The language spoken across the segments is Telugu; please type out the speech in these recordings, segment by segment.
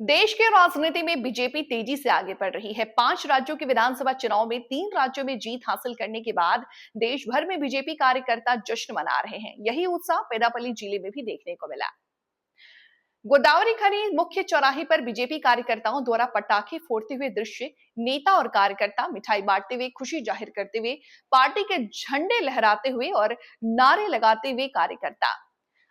देश के राजनीति में बीजेपी तेजी से आगे बढ़ रही है। 5 राज्यों के विधानसभा चुनाव में 3 राज्यों में जीत हासिल करने के बाद देश भर में बीजेपी कार्यकर्ता जश्न मना रहे हैं। यही उत्साह पेदापल्ली जिले में भी देखने को मिला। गोदावरी खनी मुख्य चौराहे पर बीजेपी कार्यकर्ताओं द्वारा पटाखे फोड़ते हुए दृश्य, नेता और कार्यकर्ता मिठाई बांटते हुए, खुशी जाहिर करते हुए, पार्टी के झंडे लहराते हुए और नारे लगाते हुए कार्यकर्ता।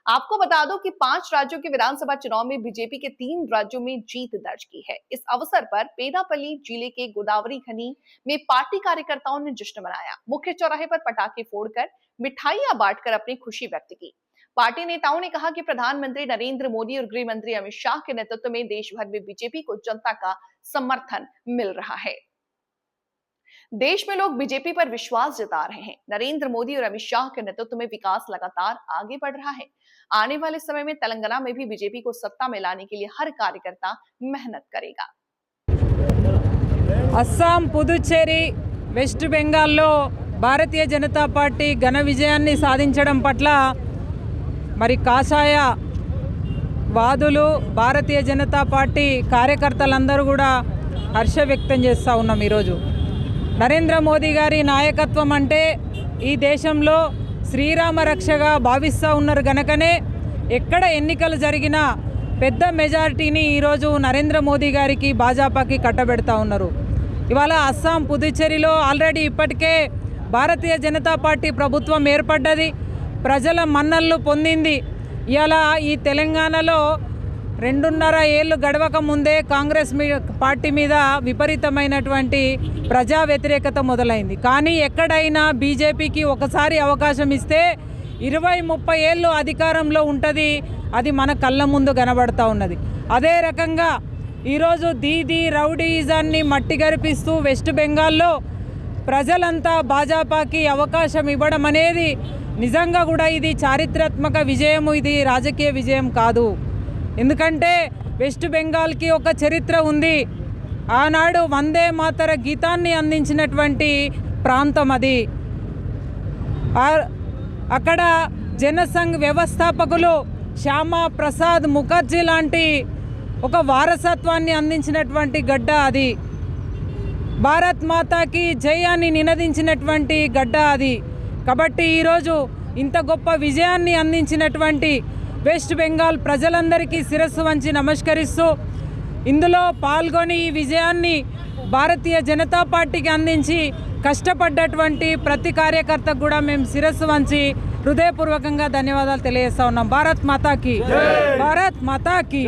आपको बता दो कि 5 राज्यों के विधानसभा चुनाव में बीजेपी के 3 राज्यों में जीत दर्ज की है। इस अवसर पर पेदापल्ली जिले के गोदावरी खनी में पार्टी कार्यकर्ताओं ने जश्न मनाया। मुख्य चौराहे पर पटाखे फोड़कर, मिठाइयां बांटकर अपनी खुशी व्यक्त की। पार्टी नेताओं ने कहा कि प्रधानमंत्री नरेंद्र मोदी और गृह मंत्री अमित शाह के नेतृत्व में देश भर में बीजेपी को जनता का समर्थन मिल रहा है। देश में लोग बीजेपी पर विश्वास जता रहे हैं। नरेंद्र मोदी और अमित शाह के नेतृत्व में विकास लगातार आगे बढ़ रहा है। आने वाले समय में तेलंगाना में भी बीजेपी को सत्ता में लाने के लिए हर कार्यकर्ता मेहनत करेगा। अस्साम, पुदुचेरी, वेस्ट बెంగాల్లో భారతీయ జనతా పార్టీ ఘన విజయాన్ని సాధించడం పట్ల మరి కాషాయ వాదులు, భారతీయ జనతా పార్టీ కార్యకర్తలందరూ కూడా హర్ష వ్యక్తం చేస్తూ ఉన్నాం। ఈరోజు నరేంద్ర మోదీ గారి నాయకత్వం అంటే ఈ దేశంలో శ్రీరామ రక్షగా భావిస్తూ ఉన్నారు గనకనే ఎక్కడ ఎన్నికలు జరిగినా పెద్ద మెజారిటీని ఈరోజు నరేంద్ర మోదీ గారికి భాజపాకి కట్టబెడతా ఉన్నారు। ఇవాళ అస్సాం, పుదుచ్చేరిలో ఆల్రెడీ ఇప్పటికే భారతీయ జనతా పార్టీ ప్రభుత్వం ఏర్పడ్డది, ప్రజల మన్ననలు పొందింది। ఇవాళ ఈ తెలంగాణలో 2.5 ఏళ్ళు గడవక ముందే కాంగ్రెస్ పార్టీ మీద విపరీతమైనటువంటి ప్రజా వ్యతిరేకత మొదలైంది। కానీ ఎక్కడైనా బీజేపీకి ఒకసారి అవకాశం ఇస్తే 20-30 ఏళ్ళు అధికారంలో ఉంటుంది, అది మన కళ్ళ ముందు కనబడతా ఉన్నది। అదే రకంగా ఈరోజు దీదీ రౌడీజాన్ని మట్టి గరిపిస్తూ వెస్ట్ బెంగాల్లో ప్రజలంతా భాజపాకి అవకాశం ఇవ్వడం అనేది నిజంగా కూడా ఇది చారిత్రాత్మక విజయం, ఇది రాజకీయ విజయం కాదు। ఎందుకంటే వెస్ట్ బెంగాల్కి ఒక చరిత్ర ఉంది। ఆనాడు వందే మాతర గీతాన్ని అందించినటువంటి ప్రాంతం అది। అక్కడ జనసంఘ్ వ్యవస్థాపకులు శ్యామా ప్రసాద్ ముఖర్జీ లాంటి ఒక వారసత్వాన్ని అందించినటువంటి గడ్డ అది। భారత్ మాతాకి జై అని నినదించినటువంటి గడ్డ అది। కాబట్టి ఈరోజు ఇంత గొప్ప విజయాన్ని అందించినటువంటి వెస్ట్ బెంగాల్ ప్రజలందరికీ శిరస్సు వంచి నమస్కరిస్తూ, ఇందులో పాల్గొని ఈ విజయాన్ని భారతీయ జనతా పార్టీకి అందించి కష్టపడ్డటువంటి ప్రతి కార్యకర్తకు కూడా మేము శిరస్సు వంచి హృదయపూర్వకంగా ధన్యవాదాలు తెలియజేస్తా ఉన్నాం। భారత్ మాతాకి, భారత్ మాతాకి।